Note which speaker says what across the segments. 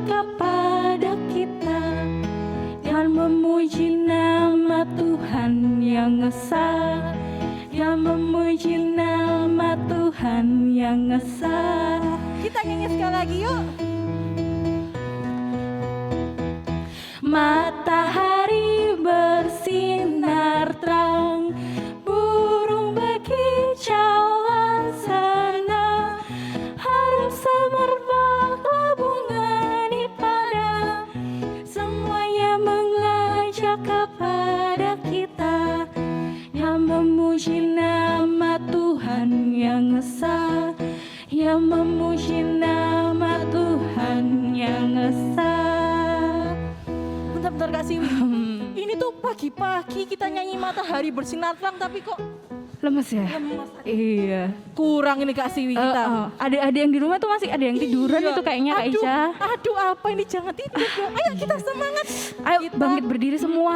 Speaker 1: kepada kita dan memuji nama Tuhan yang esa, dan memuji nama Tuhan yang esa.
Speaker 2: Kita nyanyi sekali lagi yuk.
Speaker 1: Matahari bersinar terang, burung berkicauan senang, harum semerbak bunga di padang, semuanya mengajak kepada kita yang memuji nama Tuhan yang esa, yang memuji nama Tuhan yang esa.
Speaker 2: Bentar Kak Siwi. Ini tuh pagi-pagi kita nyanyi matahari bersinar terang tapi kok
Speaker 1: Lemes ya?
Speaker 2: lemas.
Speaker 1: Iya.
Speaker 2: Kurang ini Kak Siwi kita.
Speaker 1: Adik-adik yang di rumah tuh masih ada yang tiduran
Speaker 2: Iya.
Speaker 1: itu kayaknya Kak
Speaker 2: Aduh,
Speaker 1: Ica.
Speaker 2: Aduh apa ini, jangan tidur dong. Ayo kita semangat.
Speaker 1: Ayo
Speaker 2: Kita-
Speaker 1: bangkit berdiri semua.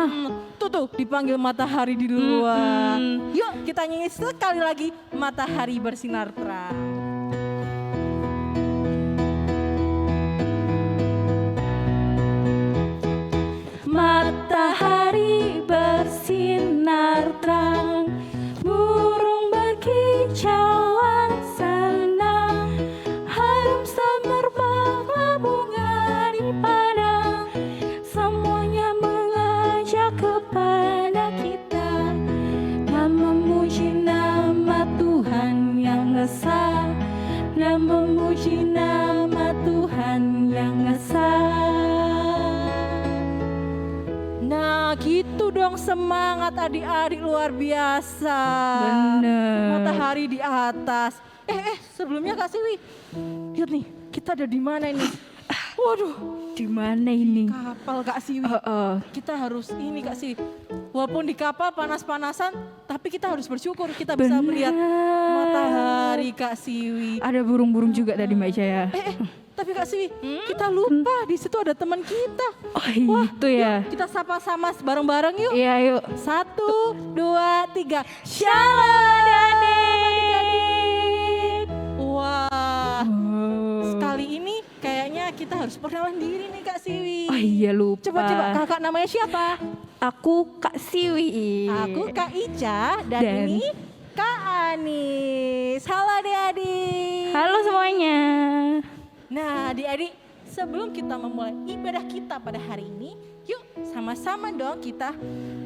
Speaker 2: Tuh dipanggil matahari di luar. Yuk kita nyanyi sekali lagi matahari bersinar terang.
Speaker 1: Matahari bersinar terang, burung berkicauan senang, harum semerbak bunga di padang, semuanya mengajak kepada kita dan memuji nama Tuhan yang esa, dan memuji nama Tuhan yang esa.
Speaker 2: Nah gitu dong, semangat adik-adik luar biasa.
Speaker 1: Bener.
Speaker 2: Matahari di atas. Sebelumnya Kak Siwi, lihat nih kita ada di mana ini? Waduh,
Speaker 1: Di mana ini?
Speaker 2: kapal Kak Siwi. Kita harus ini Kak Siwi. Walaupun di kapal panas-panasan, tapi kita harus bersyukur kita bisa
Speaker 1: Bener.
Speaker 2: melihat matahari Kak Siwi.
Speaker 1: Ada burung-burung juga tadi Mbak Jaya.
Speaker 2: Tapi Kak Siwi, kita lupa di situ ada teman kita.
Speaker 1: Oh itu ya.
Speaker 2: Kita sapa sama bareng-bareng yuk.
Speaker 1: Iya yuk.
Speaker 2: 1, 2, 3.
Speaker 1: Shalom adik-adik.
Speaker 2: Wah, sekali ini kayaknya kita harus perkenalan diri nih Kak Siwi.
Speaker 1: Oh iya lupa.
Speaker 2: Coba kakak namanya siapa?
Speaker 1: Aku Kak Siwi.
Speaker 2: Aku Kak Ica dan
Speaker 1: Dan-
Speaker 2: ini Kak Anis. Halo adik-adik.
Speaker 1: Halo semuanya.
Speaker 2: Nah adik-adik, sebelum kita memulai ibadah kita pada hari ini, yuk sama-sama dong kita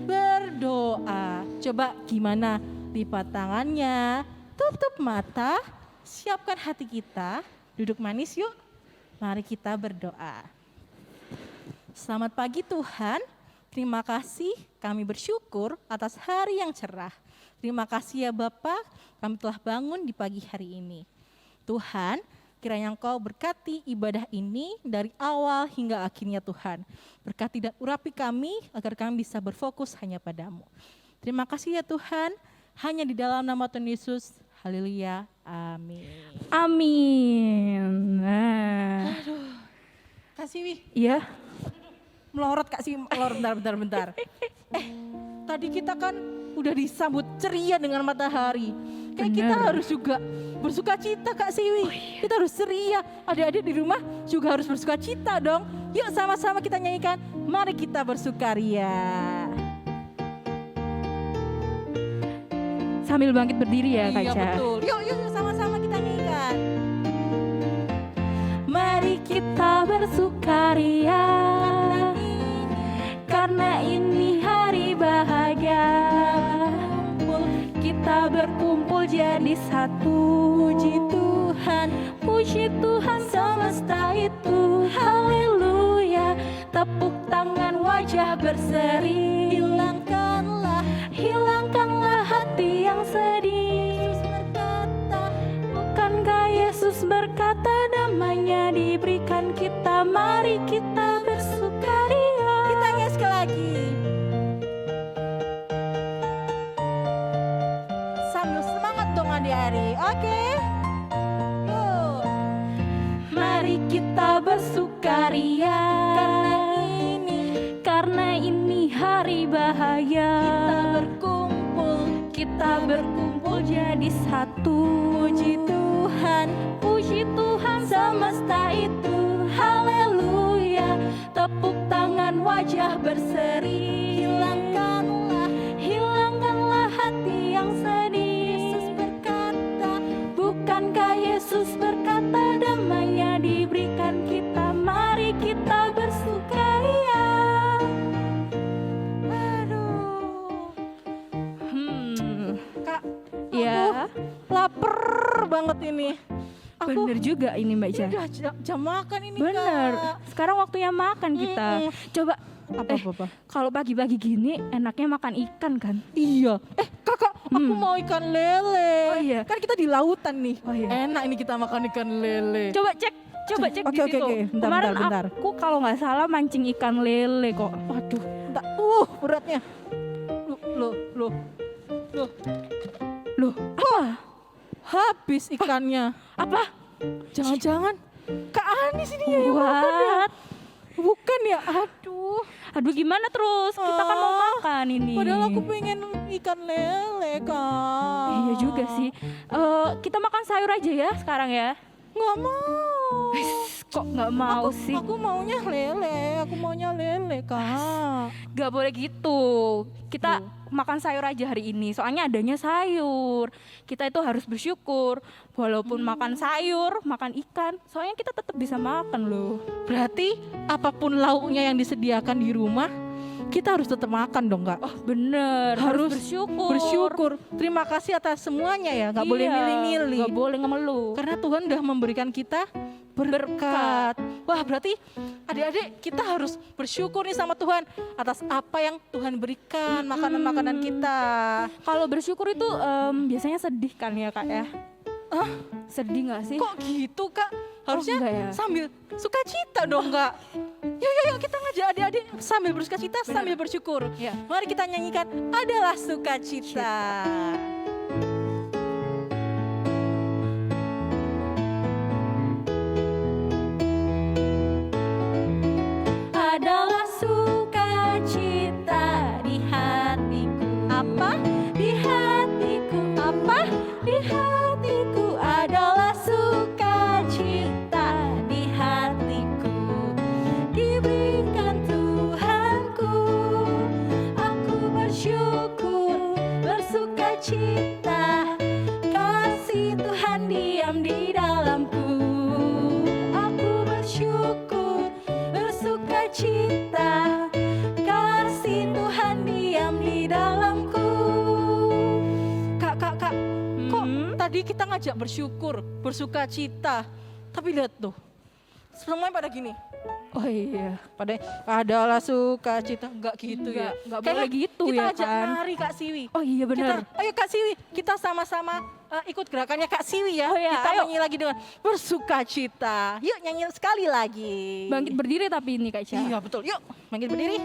Speaker 2: berdoa. Coba gimana? Lipat tangannya, tutup mata, siapkan hati kita, duduk manis yuk. Mari kita berdoa. Selamat pagi Tuhan, terima kasih kami bersyukur atas hari yang cerah. Terima kasih ya Bapak, kami telah bangun di pagi hari ini. Tuhan, kiranya Engkau berkati ibadah ini dari awal hingga akhirnya Tuhan. Berkati dan urapi kami agar kami bisa berfokus hanya padamu. Terima kasih ya Tuhan, hanya di dalam nama Tuhan Yesus. Haleluya, amin.
Speaker 1: Amin. Nah.
Speaker 2: Kak Siwi,
Speaker 1: Iya.
Speaker 2: melorot Kak Siwi, melorot bentar. Tadi kita kan udah disambut ceria dengan matahari. Kayak kita
Speaker 1: Benar.
Speaker 2: harus juga bersuka cita Kak Siwi. Kita harus ceria. Adik-adik di rumah juga harus bersuka cita dong. Yuk sama-sama kita nyanyikan. Mari kita bersukaria.
Speaker 1: Sambil bangkit berdiri ya Kak
Speaker 2: Iya
Speaker 1: Ica.
Speaker 2: betul. Yuk sama-sama kita nyanyikan.
Speaker 1: Mari kita bersukaria karena ini hari bahagia. Kita berkumpul jadi satu. Puji Tuhan semesta itu. Haleluya. Tepuk tangan, wajah berseri. Hilangkanlah hati yang sedih. Bukankah Yesus berkata damai-Nya diberikan kita. Mari kita bersukaria.
Speaker 2: Kita nyanyi sekali lagi. Sambil semangat dong adik-adik. Oke. Yuk.
Speaker 1: Mari kita bersukaria karena ini hari bahagia. Kita berkumpul jadi satu. Puji Tuhan semesta itu. Haleluya. wajah berseri. Hilangkanlah hati yang sedih.
Speaker 2: Yesus berkata,
Speaker 1: Bukankah Yesus berkata damai-Nya diberikan kita? Mari kita bersukaria.
Speaker 2: aduh, Kak,
Speaker 1: Ya,
Speaker 2: lapar banget ini. Aku
Speaker 1: bener juga ini Mbak
Speaker 2: ini
Speaker 1: Ica.
Speaker 2: udah jam makan ini,
Speaker 1: Bener,
Speaker 2: Kak.
Speaker 1: sekarang waktunya makan kita. Coba,
Speaker 2: Apa?
Speaker 1: kalau pagi-pagi gini enaknya makan ikan kan?
Speaker 2: Iya. Kakak, aku mau ikan lele.
Speaker 1: Oh iya.
Speaker 2: Kan kita di lautan nih.
Speaker 1: Oh iya.
Speaker 2: Enak ini kita makan ikan lele.
Speaker 1: Coba cek di
Speaker 2: Oke,
Speaker 1: situ.
Speaker 2: Bentar,
Speaker 1: Kemarin
Speaker 2: bentar.
Speaker 1: aku kalau nggak salah mancing ikan lele kok.
Speaker 2: Waduh, bentar. Beratnya. Loh.
Speaker 1: Loh, apa?
Speaker 2: Habis ikannya.
Speaker 1: Apa?
Speaker 2: Jangan-jangan Kak Anis ini ya yang makan ya?
Speaker 1: What?
Speaker 2: Bukan ya? Aduh,
Speaker 1: Gimana terus? Kita kan mau makan ini.
Speaker 2: padahal aku pengen ikan lele, Kak.
Speaker 1: Iya juga sih. Kita makan sayur aja ya sekarang ya.
Speaker 2: Nggak mau.
Speaker 1: Kok nggak mau sih?
Speaker 2: Aku maunya lele, Kak.
Speaker 1: Gak boleh gitu. Kita makan sayur aja hari ini. Soalnya adanya sayur. Kita itu harus bersyukur. Walaupun makan sayur, makan ikan. Soalnya kita tetap bisa makan loh.
Speaker 2: Berarti apapun lauknya yang disediakan di rumah, kita harus tetap makan dong, Kak.
Speaker 1: Oh bener. Harus bersyukur.
Speaker 2: Terima kasih atas semuanya ya. Gak boleh
Speaker 1: Iya,
Speaker 2: milih-milih.
Speaker 1: Gak boleh ngeluh.
Speaker 2: Karena Tuhan udah memberikan kita berkat. Wah, berarti adik-adik kita harus bersyukur nih sama Tuhan atas apa yang Tuhan berikan, makanan-makanan kita.
Speaker 1: Kalau bersyukur itu biasanya sedih kan ya Kak ya? Sedih gak sih?
Speaker 2: Kok gitu, Kak? Harusnya
Speaker 1: enggak ya?
Speaker 2: sambil sukacita dong, Kak. Yuk kita ngajak adik-adik sambil bersukacita, sambil bersyukur.
Speaker 1: Ya.
Speaker 2: Mari kita nyanyikan Adalah Sukacita.
Speaker 1: Adalah sukacita di hatiku.
Speaker 2: Apa?
Speaker 1: Di hatiku. Apa? Di hatiku adalah sukacita di hatiku. Diberikan Tuhanku. Aku bersyukur, bersukacita. Kasih Tuhan diam di dalamku. Aku bersyukur, bersukacita. Kasih Tuhan diam di dalamku.
Speaker 2: Kak, kok tadi kita ngajak bersyukur, bersukacita. Tapi lihat tuh, semuanya pada gini.
Speaker 1: Oh iya.
Speaker 2: Pada adalah sukacita, enggak gitu ya.
Speaker 1: Enggak
Speaker 2: Kayaknya
Speaker 1: boleh gitu
Speaker 2: kita
Speaker 1: ya
Speaker 2: ajak
Speaker 1: kan.
Speaker 2: nari Kak Siwi.
Speaker 1: Oh iya benar.
Speaker 2: Ayo Kak Siwi, kita sama-sama ikut gerakannya Kak Siwi ya.
Speaker 1: Oh iya,
Speaker 2: Kita
Speaker 1: ayo.
Speaker 2: nyanyi lagi dengan bersukacita. Yuk nyanyi sekali lagi.
Speaker 1: Bangkit berdiri tapi ini Kak Ica.
Speaker 2: Iya betul, yuk bangkit berdiri.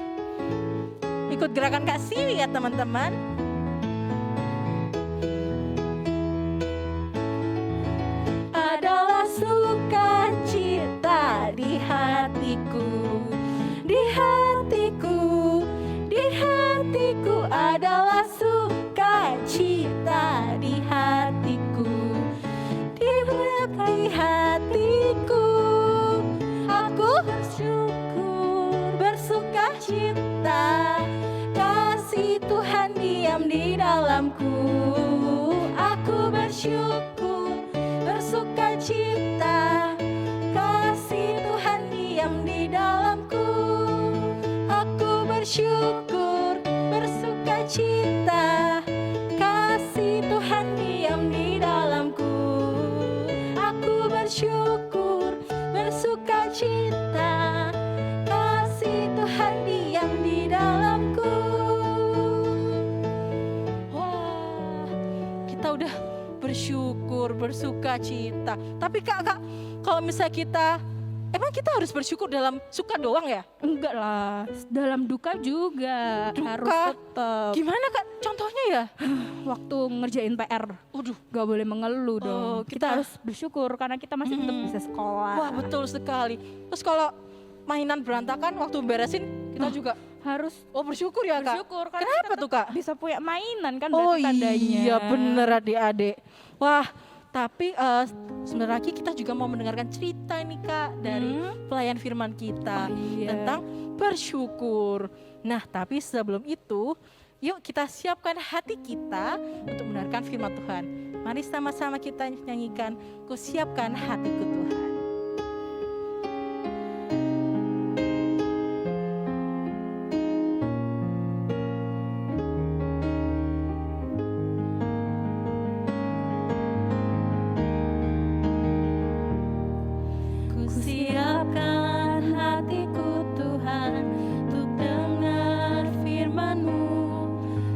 Speaker 2: Ikut gerakan Kak Siwi ya teman-teman.
Speaker 1: Adalah sukacita di hatiku. Di hatiku. Di hatiku adalah sukacita di hatiku. Di hatiku aku bersyukur, bersukacita. Kasih Tuhan diam di dalamku. Aku bersyukur, bersukacita. Kasih Tuhan diam di dalamku. Aku bersyukur, bersukacita. Kasih Tuhan diam di dalamku. Aku bersyukur, bersukacita. Kasih Tuhan diam di dalamku.
Speaker 2: Wah, kita udah bersyukur, bersukacita. Tapi kak, kalau misalnya emang kita harus bersyukur dalam suka doang ya?
Speaker 1: Enggak lah, dalam duka juga
Speaker 2: Duka?
Speaker 1: harus tetap.
Speaker 2: Gimana Kak? Contohnya ya?
Speaker 1: Waktu ngerjain PR,
Speaker 2: Waduh.
Speaker 1: gak boleh mengeluh dong.
Speaker 2: Oh,
Speaker 1: Kita
Speaker 2: kita-
Speaker 1: harus bersyukur karena kita masih tetap bisa sekolah.
Speaker 2: Wah betul sekali. Terus kalau mainan berantakan waktu beresin kita juga
Speaker 1: Harus
Speaker 2: bersyukur ya Kak?
Speaker 1: bersyukur karena
Speaker 2: Kenapa
Speaker 1: kita
Speaker 2: tuh Kak?
Speaker 1: bisa punya mainan kan
Speaker 2: Oh
Speaker 1: berarti tandanya.
Speaker 2: iya bener adik-adik. Wah Tapi sebentar lagi kita juga mau mendengarkan cerita nih Kak dari pelayan firman kita tentang bersyukur. Nah, tapi sebelum itu, yuk kita siapkan hati kita untuk mendengarkan firman Tuhan. Mari sama-sama kita nyanyikan, ku siapkan hatiku Tuhan.
Speaker 3: Siapkan hatiku Tuhan untuk dengar firman-Mu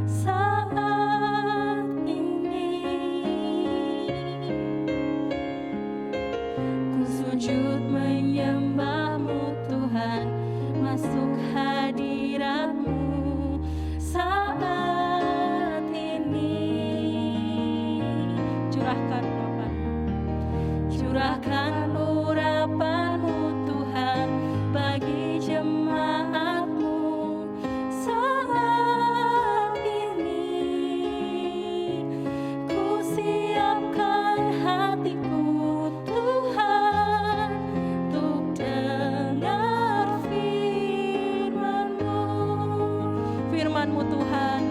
Speaker 3: saat ini. Ku sujud menyembah-Mu Tuhan, masuk hadirat-Mu saat ini. Curahkan urapan-Mu Tuhan bagi jemaat-Mu saat ini. Ku siapkan hatiku Tuhan untuk dengar firman-Mu.
Speaker 2: Firman-Mu Tuhan.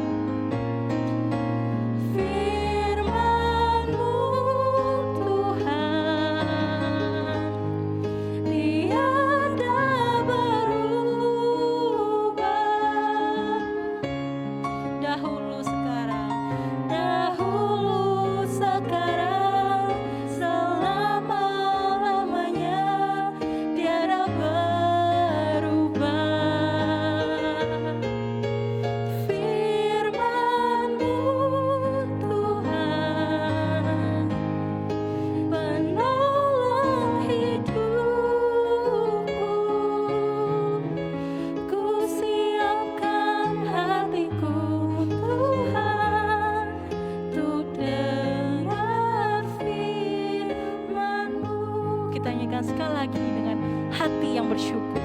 Speaker 2: Kita nyanyikan sekali lagi dengan hati yang bersyukur.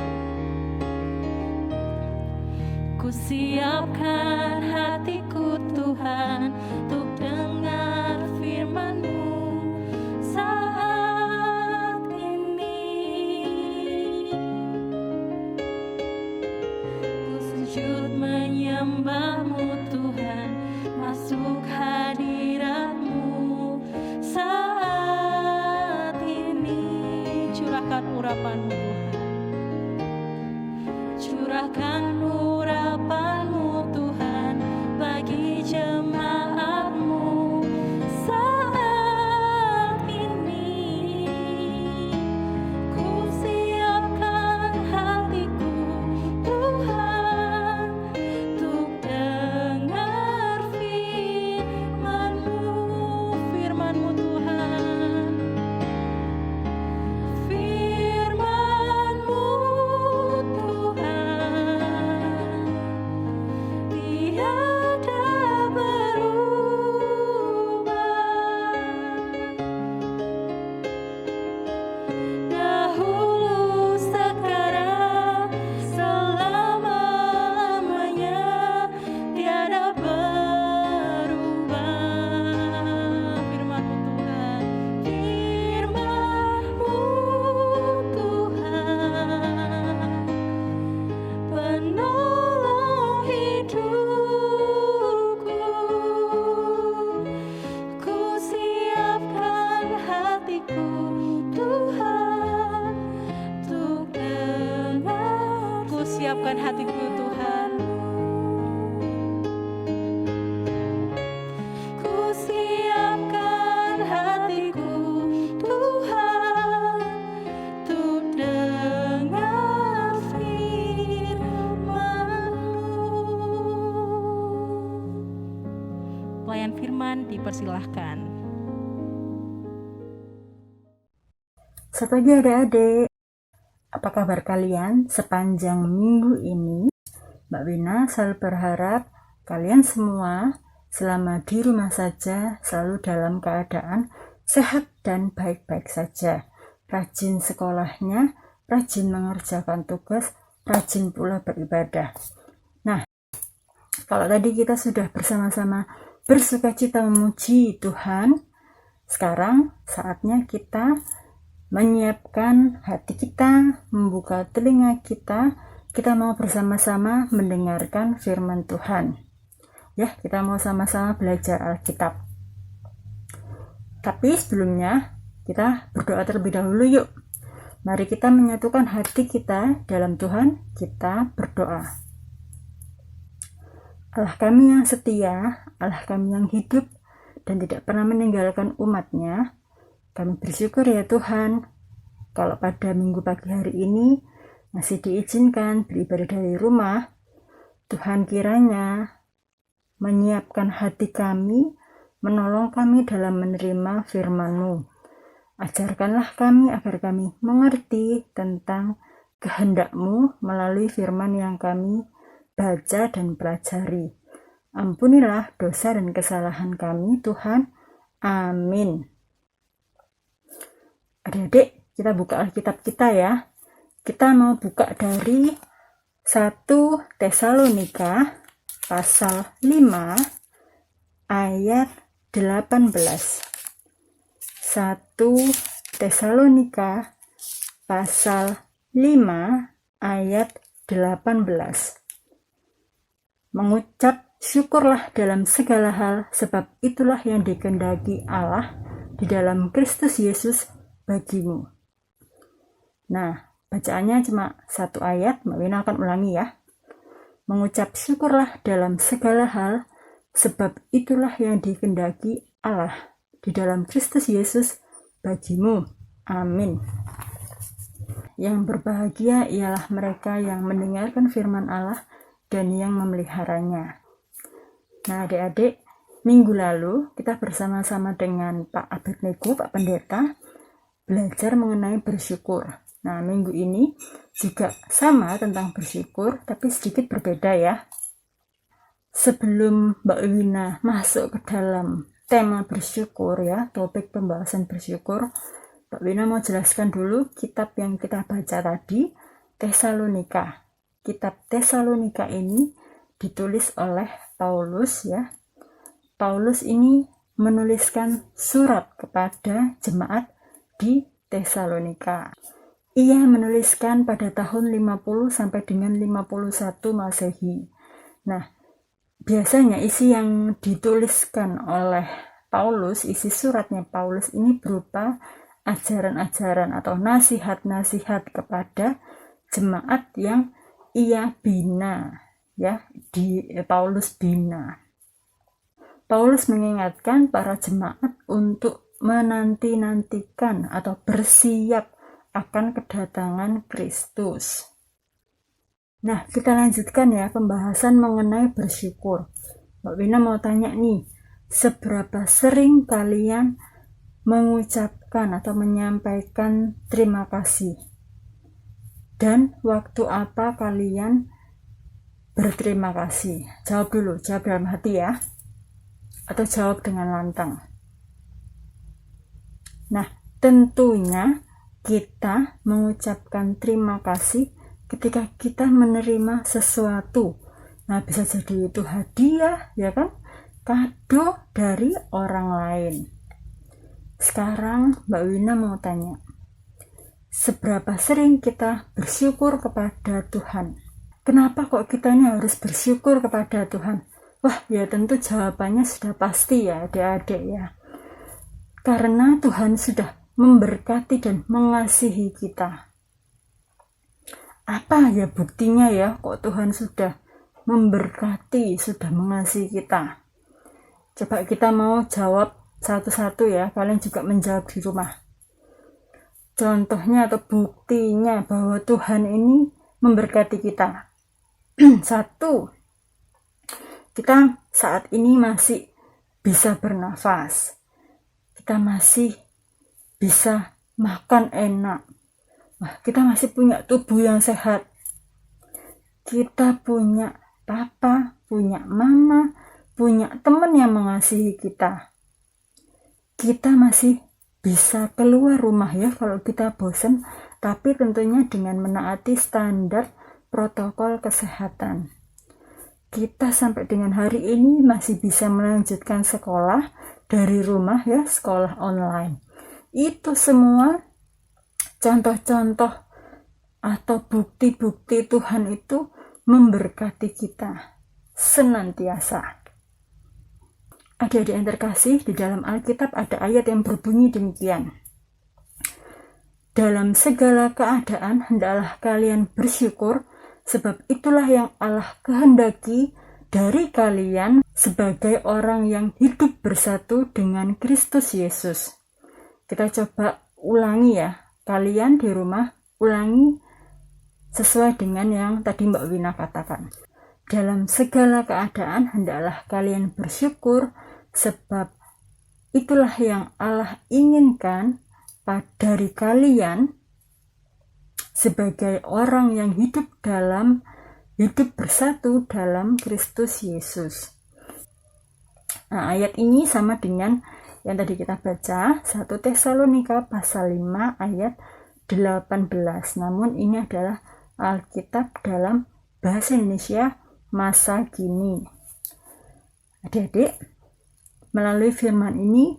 Speaker 3: Ku siapkan hatiku Tuhan untuk dengar firman-Mu saat ini. Ku sujud menyembah-Mu Tuhan, masuk hadirat-Mu saat ini.
Speaker 2: Curahkan urapan-Mu Tuhan.
Speaker 3: Curahkan urapan-Mu Tuhan bagi jemaat-Mu saat ini. Ku siapkan hatiku Tuhan untuk dengar firman-Mu.
Speaker 2: Firman-Mu Tuhan.
Speaker 3: Firman-Mu Tuhan, tiada berubah. Dahulu, sekarang, selama-lamanya, tiada berubah.
Speaker 2: Firman-Mu Tuhan.
Speaker 3: Firman-Mu Tuhan, penolong hidupku. Ku siapkan hatiku Tuhan untuk dengar.
Speaker 2: Ku siapkan hatiku Tuhan.
Speaker 3: Ku siapkan hatiku Tuhan untuk dengar firman-Mu.
Speaker 2: Pelayan firman dipersilahkan.
Speaker 4: Selamat pagi adik-adik. Apa kabar kalian sepanjang minggu ini? Mbak Wina selalu berharap kalian semua selama di rumah saja selalu dalam keadaan sehat dan baik-baik saja. Rajin sekolahnya, rajin mengerjakan tugas, rajin pula beribadah. Nah, kalau tadi kita sudah bersama-sama bersukacita memuji Tuhan, Sekarang saatnya kita menyiapkan hati kita, membuka telinga kita. Kita mau bersama-sama mendengarkan firman Tuhan. Ya, kita mau sama-sama belajar Alkitab. Tapi sebelumnya kita berdoa terlebih dahulu yuk. Mari kita menyatukan hati kita dalam Tuhan, kita berdoa. Allah kami yang setia, Allah kami yang hidup dan tidak pernah meninggalkan umat-Nya, kami bersyukur ya Tuhan, kalau pada minggu pagi hari ini masih diizinkan beribadah dari rumah. Tuhan kiranya menyiapkan hati kami, menolong kami dalam menerima firman-Mu. Ajarkanlah kami agar kami mengerti tentang kehendak-Mu melalui firman yang kami baca dan pelajari. Ampunilah dosa dan kesalahan kami, Tuhan. Amin. Adik-adik, kita buka Alkitab kita ya. Kita mau buka dari 1 Tesalonika pasal 5 ayat 18. 1 Tesalonika pasal 5 ayat 18. Mengucap syukurlah dalam segala hal, sebab itulah yang dikehendaki Allah di dalam Kristus Yesus bagimu. Nah, bacaannya cuma satu ayat, Mbak Wina akan ulangi ya. Mengucap syukurlah dalam segala hal, sebab itulah yang dikehendaki Allah di dalam Kristus Yesus bagimu. Amin. Yang berbahagia ialah mereka yang mendengarkan firman Allah dan yang memeliharanya. Nah, adik-adik, minggu lalu kita bersama-sama dengan Pak Abednego, Pak Pendeta, belajar mengenai bersyukur. Nah, minggu ini juga sama tentang bersyukur, tapi sedikit berbeda ya. Sebelum Mbak Wina masuk ke dalam tema bersyukur ya, topik pembahasan bersyukur, Mbak Wina mau jelaskan dulu kitab yang kita baca tadi, Tesalonika. Kitab Tesalonika ini ditulis oleh Paulus ya. Paulus ini menuliskan surat kepada jemaat di Tesalonika. Ia menuliskan pada tahun 50 sampai dengan 51 Masehi. Nah, biasanya isi yang dituliskan oleh Paulus, isi suratnya Paulus ini berupa ajaran-ajaran atau nasihat-nasihat kepada jemaat yang ia bina, ya, Paulus bina. Paulus mengingatkan para jemaat untuk menanti-nantikan atau bersiap akan kedatangan Kristus. Nah, kita lanjutkan ya pembahasan mengenai bersyukur. Mbak Wina mau tanya nih, seberapa sering kalian mengucapkan atau menyampaikan terima kasih? Dan waktu apa kalian berterima kasih? Jawab dulu, jawab dalam hati ya. Atau jawab dengan lantang. Nah, tentunya kita mengucapkan terima kasih ketika kita menerima sesuatu. Nah, bisa jadi itu hadiah, ya kan? Kado dari orang lain. Sekarang Mbak Wina mau tanya, seberapa sering kita bersyukur kepada Tuhan? Kenapa kok kita ini harus bersyukur kepada Tuhan? Wah, ya tentu jawabannya sudah pasti ya adik-adik ya. Karena Tuhan sudah memberkati dan mengasihi kita. Apa ya buktinya ya kok Tuhan sudah memberkati, sudah mengasihi kita? Coba kita mau jawab satu-satu ya, kalian juga menjawab di rumah. Contohnya atau buktinya bahwa Tuhan ini memberkati kita. Satu, kita saat ini masih bisa bernafas. Kita masih bisa makan enak. Wah, kita masih punya tubuh yang sehat. Kita punya papa, punya mama, punya teman yang mengasihi kita. Kita masih bisa keluar rumah ya kalau kita bosan, tapi tentunya dengan menaati standar protokol kesehatan. Kita sampai dengan hari ini masih bisa melanjutkan sekolah dari rumah ya, sekolah online. Itu semua contoh-contoh atau bukti-bukti Tuhan itu memberkati kita senantiasa. Adik-adik yang terkasih, di dalam Alkitab ada ayat yang berbunyi demikian. Dalam segala keadaan hendaklah kalian bersyukur, sebab itulah yang Allah kehendaki dari kalian sebagai orang yang hidup bersatu dengan Kristus Yesus. Kita coba ulangi ya, kalian di rumah ulangi sesuai dengan yang tadi Mbak Wina katakan. Dalam segala keadaan hendaklah kalian bersyukur, sebab itulah yang Allah inginkan dari kalian sebagai orang yang hidup bersatu dalam Kristus Yesus. Nah, ayat ini sama dengan yang tadi kita baca, 1 Tesalonika pasal 5 ayat 18. Namun ini adalah Alkitab dalam bahasa Indonesia masa kini. Adik-adik, melalui firman ini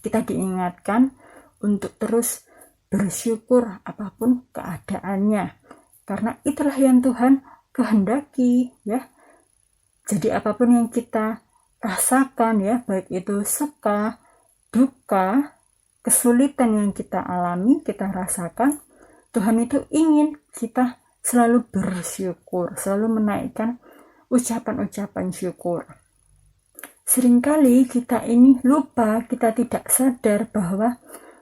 Speaker 4: kita diingatkan untuk terus bersyukur apapun keadaannya, karena itulah yang Tuhan kehendaki ya. Jadi apapun yang kita rasakan ya, baik itu suka, duka, kesulitan yang kita alami, kita rasakan, Tuhan itu ingin kita selalu bersyukur, selalu menaikkan ucapan-ucapan syukur. Seringkali kita ini lupa, kita tidak sadar bahwa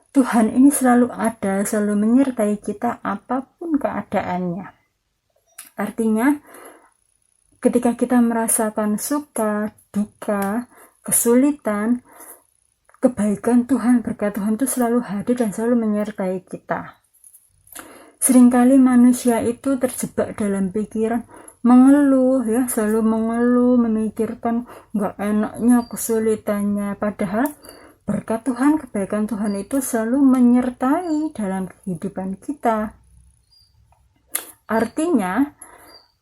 Speaker 4: Tuhan ini selalu ada, selalu menyertai kita apapun keadaannya. Artinya, ketika kita merasakan suka, duka, kesulitan, kebaikan Tuhan, berkat Tuhan itu selalu hadir dan selalu menyertai kita. Seringkali manusia itu terjebak dalam pikiran mengeluh ya, selalu mengeluh, memikirkan gak enaknya, kesulitannya, padahal berkat Tuhan, kebaikan Tuhan itu selalu menyertai dalam kehidupan kita. Artinya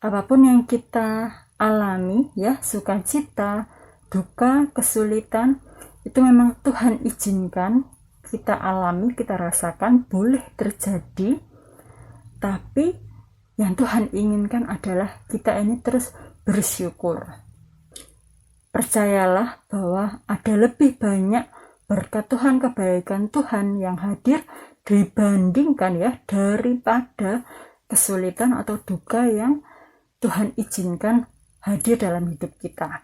Speaker 4: apapun yang kita alami ya, sukacita, duka, kesulitan, itu memang Tuhan izinkan kita alami, kita rasakan, boleh terjadi, tapi yang Tuhan inginkan adalah kita ini terus bersyukur. Percayalah bahwa ada lebih banyak berkat Tuhan, kebaikan Tuhan yang hadir dibandingkan ya, daripada kesulitan atau duka yang Tuhan izinkan hadir dalam hidup kita.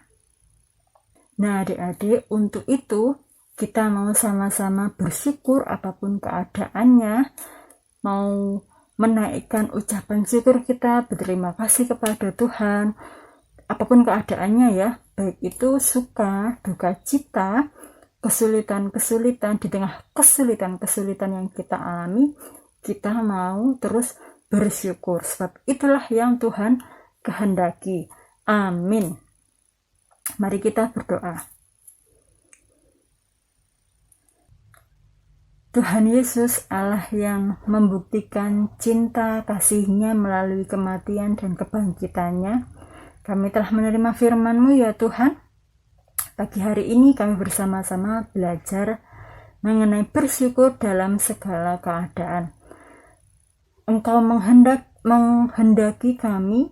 Speaker 4: Nah adik-adik, untuk itu kita mau sama-sama bersyukur apapun keadaannya, mau menaikkan ucapan syukur kita, berterima kasih kepada Tuhan apapun keadaannya ya, baik itu suka, duka cita, kesulitan-kesulitan, di tengah kesulitan-kesulitan yang kita alami, kita mau terus bersyukur, sebab itulah yang Tuhan kehendaki. Amin. Mari kita berdoa. Tuhan Yesus, Allah yang membuktikan cinta kasih-Nya melalui kematian dan kebangkitannya, kami telah menerima firman-Mu ya Tuhan. Pagi hari ini kami bersama-sama belajar mengenai bersyukur dalam segala keadaan. Engkau menghendaki kami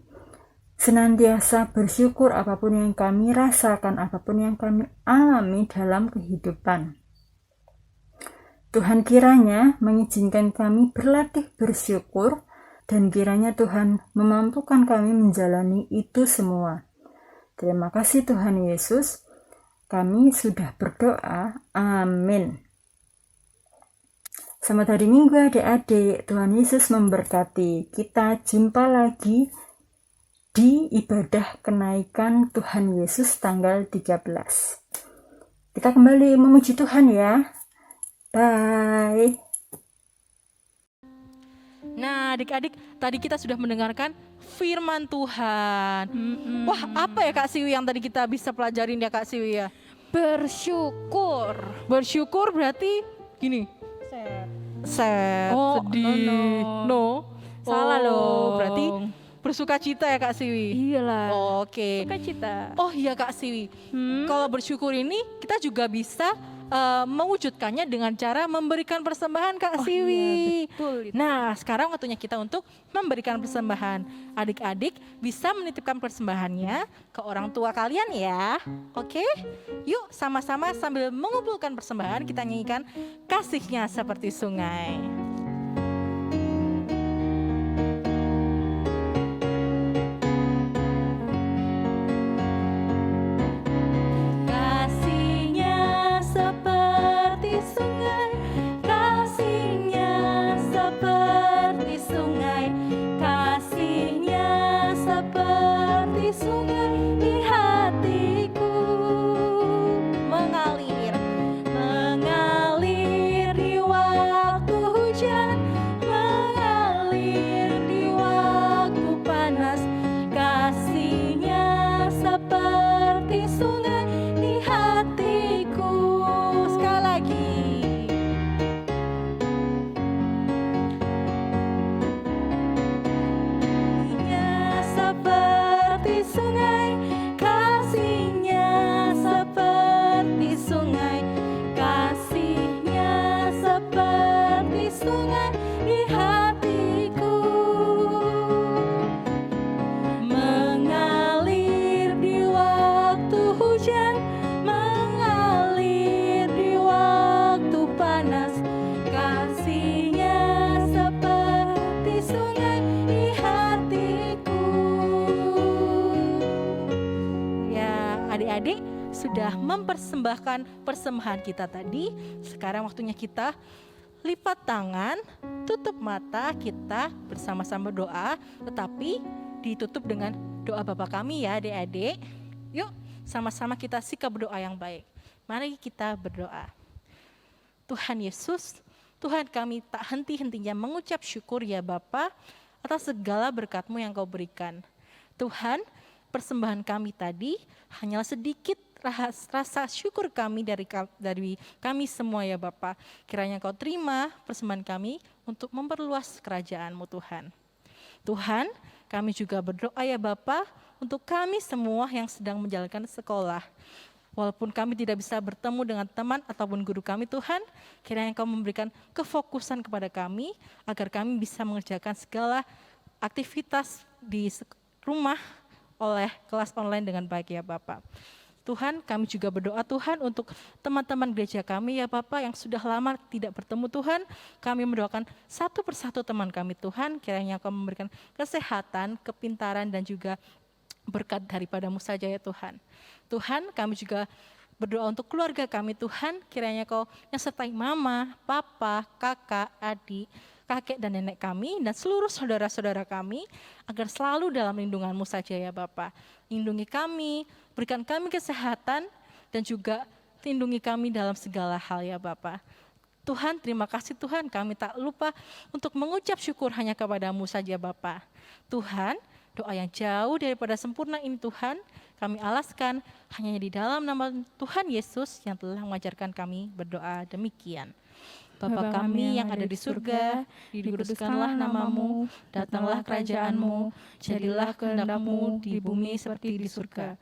Speaker 4: senantiasa bersyukur apapun yang kami rasakan, apapun yang kami alami dalam kehidupan. Tuhan kiranya mengizinkan kami berlatih bersyukur, dan kiranya Tuhan memampukan kami menjalani itu semua. Terima kasih Tuhan Yesus, kami sudah berdoa. Amin. Selamat hari Minggu adik-adik, Tuhan Yesus memberkati. Kita jumpa lagi di ibadah kenaikan Tuhan Yesus tanggal 13. Kita kembali memuji Tuhan ya. Bye.
Speaker 2: Nah adik-adik, tadi kita sudah mendengarkan firman Tuhan. Wah, apa ya Kak Siwi yang tadi kita bisa pelajarin ya Kak Siwi ya?
Speaker 1: Bersyukur.
Speaker 2: Bersyukur berarti gini. Sad,
Speaker 1: Oh,
Speaker 2: sedih.
Speaker 1: no.
Speaker 2: No.
Speaker 1: Salah loh.
Speaker 2: Berarti bersuka cita ya Kak Siwi?
Speaker 1: Iyalah.
Speaker 2: Oke.
Speaker 1: Sukacita.
Speaker 2: Oh iya Kak Siwi, kalau bersyukur ini kita juga bisa mewujudkannya dengan cara memberikan persembahan Kak Siwi.
Speaker 1: betul itu.
Speaker 2: Nah sekarang waktunya kita untuk memberikan persembahan. Adik-adik bisa menitipkan persembahannya ke orang tua kalian ya. Oke, yuk sama-sama sambil mengumpulkan persembahan kita nyanyikan Kasihnya Seperti Sungai.
Speaker 3: Kasihnya seperti sungai, kasihnya seperti sungai, kasihnya seperti sungai di hatiku.
Speaker 2: Mengalir.
Speaker 3: Mengalir di waktu hujan, mengalir di waktu panas, kasihnya seperti sungai di hatiku.
Speaker 2: Sekali lagi.
Speaker 3: Kasihnya seperti sungai, kasihnya seperti sungai, kasihnya seperti sungai di hatiku. Mengalir di waktu hujan, mengalir di waktu panas, kasihnya seperti sungai di hatiku.
Speaker 2: Ya, adik-adik sudah mempersembahkan persembahan kita tadi. Sekarang waktunya kita lipat tangan, tutup mata, kita bersama-sama berdoa, tetapi ditutup dengan doa Bapa kami ya adik-adik. Yuk, sama-sama kita sikap berdoa yang baik. Mari kita berdoa. Tuhan Yesus, Tuhan kami tak henti-hentinya mengucap syukur ya Bapa atas segala berkat-Mu yang Kau berikan. Tuhan, persembahan kami tadi hanyalah sedikit rasa syukur kami dari kami semua ya Bapa. Kiranya Kau terima persembahan kami untuk memperluas kerajaan-Mu Tuhan. Tuhan, kami juga berdoa ya Bapa untuk kami semua yang sedang menjalankan sekolah. Walaupun kami tidak bisa bertemu dengan teman ataupun guru kami Tuhan, kiranya Kau memberikan kefokusan kepada kami agar kami bisa mengerjakan segala aktivitas di rumah oleh kelas online dengan baik ya Bapak. Tuhan, kami juga berdoa Tuhan untuk teman-teman gereja kami ya Bapak yang sudah lama tidak bertemu Tuhan. Kami mendoakan satu persatu teman kami Tuhan, kiranya Kau memberikan kesehatan, kepintaran dan juga berkat daripada-Mu saja ya Tuhan. Tuhan, kami juga berdoa untuk keluarga kami Tuhan, kiranya Kau yang sertai mama, papa, kakak, adik, kakek dan nenek kami dan seluruh saudara-saudara kami agar selalu dalam lindungan-Mu saja ya Bapa. Lindungi kami, berikan kami kesehatan dan juga lindungi kami dalam segala hal ya Bapa. Tuhan, terima kasih Tuhan, kami tak lupa untuk mengucap syukur hanya kepada-Mu saja Bapa. Tuhan, doa yang jauh daripada sempurna ini Tuhan, kami alaskan hanya di dalam nama Tuhan Yesus yang telah mengajarkan kami berdoa demikian. Bapa kami yang ada di surga, dikuduskanlah nama-Mu, datanglah kerajaan-Mu, jadilah kehendak-Mu di bumi seperti di surga.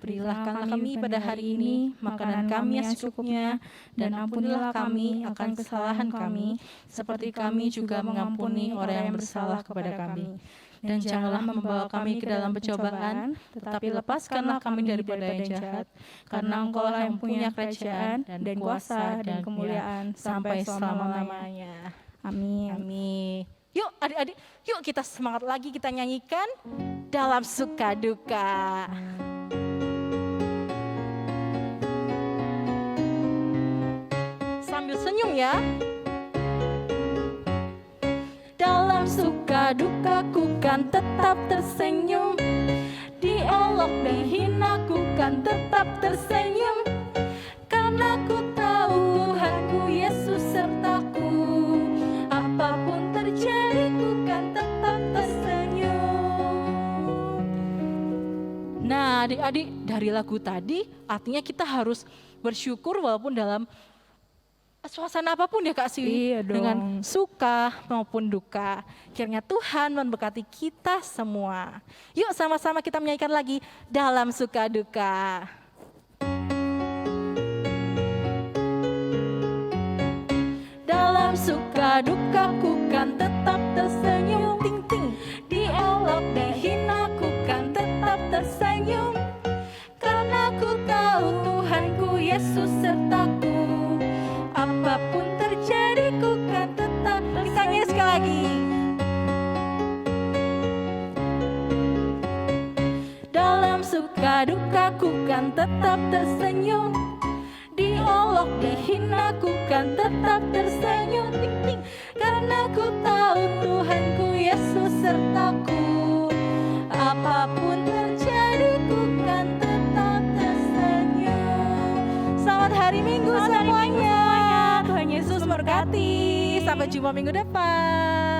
Speaker 2: Berilah kami pada hari ini makanan kami yang secukupnya, dan ampunilah kami akan kesalahan kami, seperti kami juga mengampuni orang yang bersalah kepada kami. Dan janganlah membawa kami ke dalam pencobaan, tetapi lepaskanlah kami daripada yang jahat. Karena Engkau-lah yang punya kerajaan dan kuasa dan kemuliaan sampai selama-lamanya.
Speaker 1: Amin.
Speaker 2: Amin. Yuk adik-adik, yuk kita semangat lagi, kita nyanyikan dalam suka duka. Sambil senyum ya.
Speaker 3: Dalam suka dukaku kan tetap tersenyum, diolok dihina ku kan tetap tersenyum, karena ku tahu Tuhanku Yesus sertaku, apapun terjadi ku kan tetap tersenyum.
Speaker 2: Nah adik-adik, dari lagu tadi artinya kita harus bersyukur walaupun dalam suasana apapun ya Kak Sili,
Speaker 1: Iya dong.
Speaker 2: dengan suka maupun duka. Kiranya Tuhan memberkati kita semua. Yuk sama-sama kita menyanyikan lagi dalam suka duka.
Speaker 3: Dalam suka duka ku kan tetap tersenyum, ting ting. Diolok dihina ku kan tetap tersenyum, karena ku tahu Tuhanku Yesus sertaku. Apapun terjadi ku kan tetap tersenyum.
Speaker 2: Kita nyanyi sekali lagi.
Speaker 3: Dalam suka duka ku kan tetap tersenyum, diolok dihina ku kan tetap tersenyum, ting ting. Karena ku tahu Tuhanku Yesus sertaku. Apapun terjadi ku kan tetap tersenyum.
Speaker 2: Selamat hari Minggu
Speaker 1: Selamat hari Minggu
Speaker 2: semuanya.
Speaker 1: Tuhan Yesus
Speaker 2: Yesus memberkati. Sampai jumpa minggu depan.